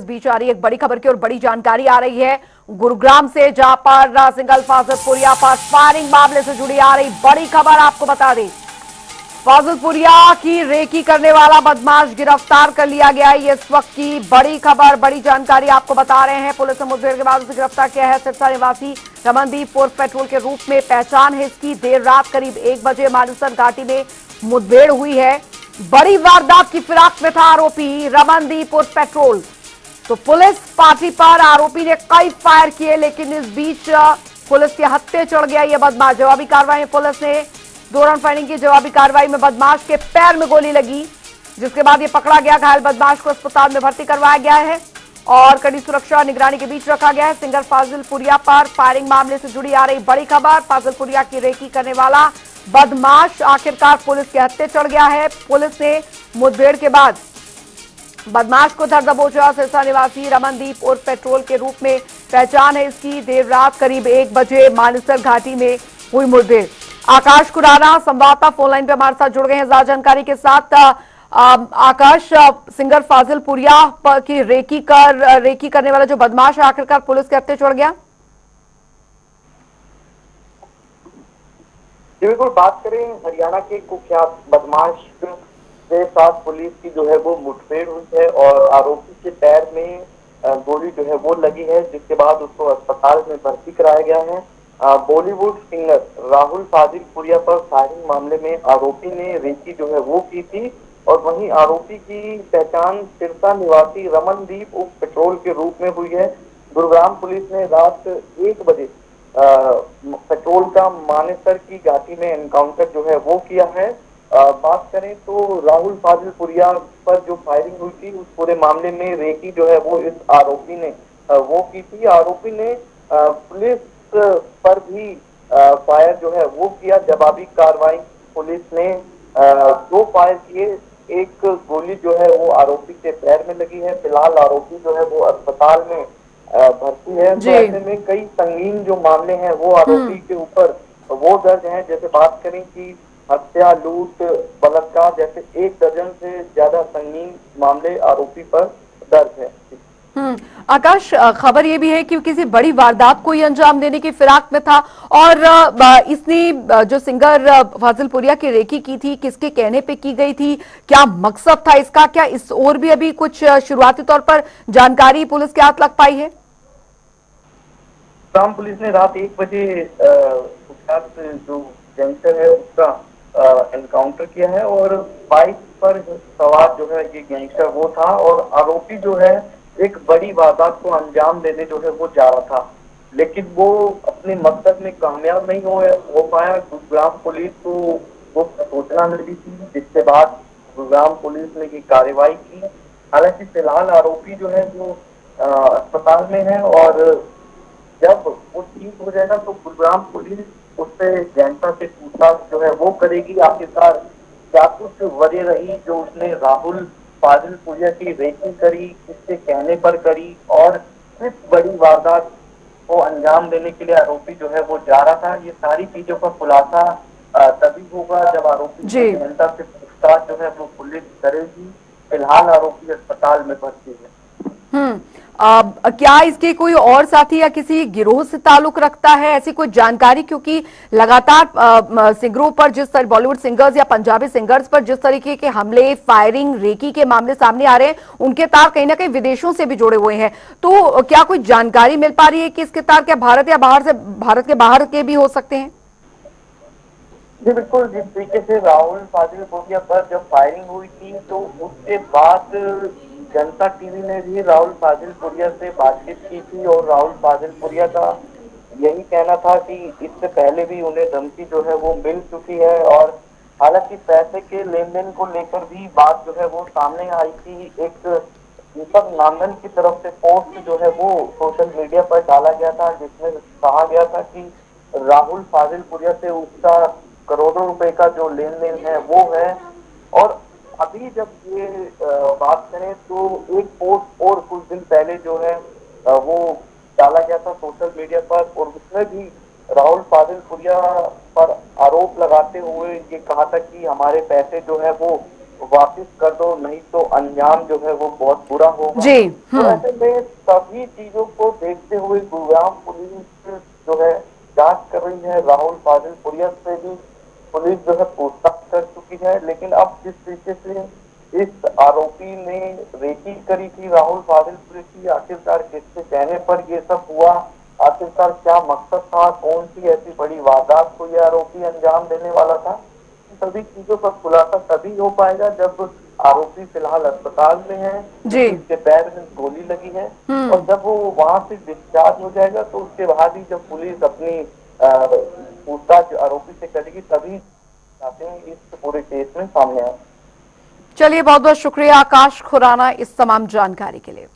इस बीच आ रही एक बड़ी खबर की और बड़ी जानकारी आ रही है गुरुग्राम से, जहां पर सिंगल फाजिलपुरिया पर फायरिंग मामले से जुड़ी आ रही बड़ी खबर आपको बता दें। फाजिलपुरिया की रेकी करने वाला बदमाश गिरफ्तार कर लिया गया है। ये इस वक्त की बड़ी खबर, बड़ी जानकारी आपको बता रहे हैं। पुलिस ने मुठभेड़ के बाद उसे गिरफ्तार किया है। सिरसा निवासी रमनदीप उर्फ पेट्रोल के रूप में पहचान है इसकी। देर रात करीब 1 बजे मानेसर घाटी में मुठभेड़ हुई है। बड़ी वारदात की फिराक में था आरोपी रमनदीप उर्फ पेट्रोल। तो पुलिस पार्टी पर आरोपी ने कई फायर किए, लेकिन इस बीच पुलिस के हत्थे चढ़ गया यह बदमाश। जवाबी कार्रवाई में पुलिस ने दौरान फायरिंग की। जवाबी कार्रवाई में बदमाश के पैर में गोली लगी, जिसके बाद यह पकड़ा गया। घायल बदमाश को अस्पताल में भर्ती करवाया गया है और कड़ी सुरक्षा और निगरानी के बीच रखा गया है। सिंगर फाजिलपुरिया पर फायरिंग मामले से जुड़ी आ रही बड़ी खबर। फाजिलपुरिया की रेकी करने वाला बदमाश आखिरकार पुलिस के हत्थे चढ़ गया है। पुलिस ने मुठभेड़ के बाद बदमाश को धर दबोचा। सिरसा निवासी रमनदीप उर्फ पेट्रोल के रूप में पहचान है इसकी। देर रात करीब 1 बजे मानेसर घाटी में हुई मुठभेड़। आकाश खुराना संवाददाता फोन लाइन पे हमारे साथ जुड़ गए हैं ज्यादा जानकारी के साथ। आकाश, सिंगर फाजिलपुरिया की रेकी करने वाला जो बदमाश है आखिरकार पुलिस के हत्थे चढ़ गया। जी बिल्कुल, बात करें हरियाणा के कुख्यात बदमाश के साथ पुलिस की जो है वो मुठभेड़ हुई है और आरोपी के पैर में गोली जो है वो लगी है, जिसके बाद उसको अस्पताल में भर्ती कराया गया है। बॉलीवुड सिंगर राहुल फाजिलपुरिया पर फायरिंग मामले में आरोपी ने रेकी जो है वो की थी और वहीं आरोपी की पहचान सिरसा निवासी रमनदीप उर्फ पेट्रोल के रूप में हुई है। गुरुग्राम पुलिस ने रात 1 बजे पेट्रोल का मानेसर की घाटी में एनकाउंटर जो है वो किया है। बात करें तो राहुल फाजिलपुरिया पर जो फायरिंग हुई थी उस पूरे मामले में रेकी जो है वो इस आरोपी ने वो की थी। आरोपी ने पुलिस पर भी फायर जो है वो किया। जवाबी कार्रवाई पुलिस ने 2 फायर किए। एक गोली जो है वो आरोपी के पैर में लगी है। फिलहाल आरोपी जो है वो अस्पताल में भर्ती है। तो ऐसे में कई संगीन जो मामले हैं वो आरोपी के ऊपर वो दर्ज हैं। जैसे बात करें कि हत्या, लूट, बलात्कार जैसे 1 दर्जन से ज्यादा संगीन मामले आरोपी पर दर्ज है। आकाश, खबर यह भी है कि किसी बड़ी वारदात को ही अंजाम देने की फिराक में था और इसने जो सिंगर फाजिलपुरिया की रेकी की थी किसके कहने पे की गई थी, क्या मकसद था इसका, क्या इस और भी अभी कुछ शुरुआती तौर पर जानकारी पुलिस के हाथ लग पाई है? शाम पुलिस ने रात 1 बजे जो गैंगस्टर है उसका एनकाउंटर किया है और बाइक पर सवार जो है ये गैंगस्टर वो था और आरोपी जो है एक बड़ी वारदात को अंजाम देने जो है वो जा रहा था, लेकिन वो अपने मकसद में कामयाब नहीं हो पाया। गुरुग्राम पुलिस को वो सूचना मिली थी, जिसके बाद गुरुग्राम पुलिस ने ये कार्रवाई की। हालांकि फिलहाल आरोपी जो है वो अस्पताल में है और जब वो ठीक हो जाएगा तो गुरुग्राम पुलिस उससे जनता से पूछताछ जो है वो करेगी। आखिरकार क्या कुछ वजह रही जो उसने राहुल फाजिलपुरिया की रेकी करी, किसके कहने पर करी और किस बड़ी वारदात को अंजाम देने के लिए आरोपी जो है वो जा रहा था। ये सारी चीजों का खुलासा तभी होगा जब आरोपी की जनता से पूछताछ जो है वो पुलिस करेगी। फिलहाल आरोपी अस्पताल में भर्ती है। क्या इसके कोई और साथी या किसी गिरोह से ताल्लुक रखता है, ऐसी कोई जानकारी? क्योंकि लगातार सिंगरों पर बॉलीवुड सिंगर्स या पंजाबी सिंगर्स पर जिस तरीके के हमले, फायरिंग, रेकी के मामले सामने आ रहे हैं, उनके तार कहीं ना कहीं विदेशों से भी जुड़े हुए हैं। तो क्या कोई जानकारी मिल पा रही है कि इसके तार क्या भारत या भारत के बाहर के भी हो सकते हैं? जी बिल्कुल, जिस तरीके से राहुल फाजिलपुरिया पर जब फायरिंग हुई थी तो उसके बाद जनता टीवी ने भी राहुल फाजिलपुरिया से बातचीत की थी और राहुल फाजिलपुरिया का यही कहना था कि इससे पहले भी उन्हें धमकी जो है वो मिल चुकी है और हालांकि पैसे के लेन देन को लेकर भी बात जो है वो सामने आई थी। एक दीपक नांदन की तरफ से पोस्ट जो है वो सोशल मीडिया पर डाला गया था, जिसमें कहा गया था कि राहुल फाजिलपुरिया से उसका करोड़ों रुपए का जो लेन देन है वो है। और अभी जब ये बात करें तो एक पोस्ट और कुछ दिन पहले जो है वो डाला गया था सोशल मीडिया पर और उसमें भी राहुल फाजिलपुरिया पर आरोप लगाते हुए ये कहा था कि हमारे पैसे जो है वो वापस कर दो, नहीं तो अंजाम अंजाम जो है वो बहुत बुरा होगा। जी। तो ऐसे में सभी चीजों को देखते हुए गुरुग्राम पुलिस जो है जांच कर रही है। राहुल फाजिलपुरिया से भी पुलिस जो है पूछताछ कर चुकी है, लेकिन अब जिस तरीके से इस आरोपी ने रेकी करी थी राहुल फाजिलपुरी की, आखिरकार किसके कहने पर ये सब हुआ, आखिरकार क्या मकसद था, कौन सी ऐसी बड़ी वारदात को यह आरोपी अंजाम देने वाला था, सभी चीजों का खुलासा तभी हो पाएगा जब आरोपी फिलहाल अस्पताल में है, जी। क्योंकि उसके पैर में गोली लगी है। और जब वो वहां से डिस्चार्ज हो जाएगा तो उसके बाद ही जब पुलिस अपनी पूछताछ आरोपी से करेगी तभी आते हैं इस पूरे केस में सामने आए। चलिए, बहुत बहुत शुक्रिया आकाश खुराना इस तमाम जानकारी के लिए।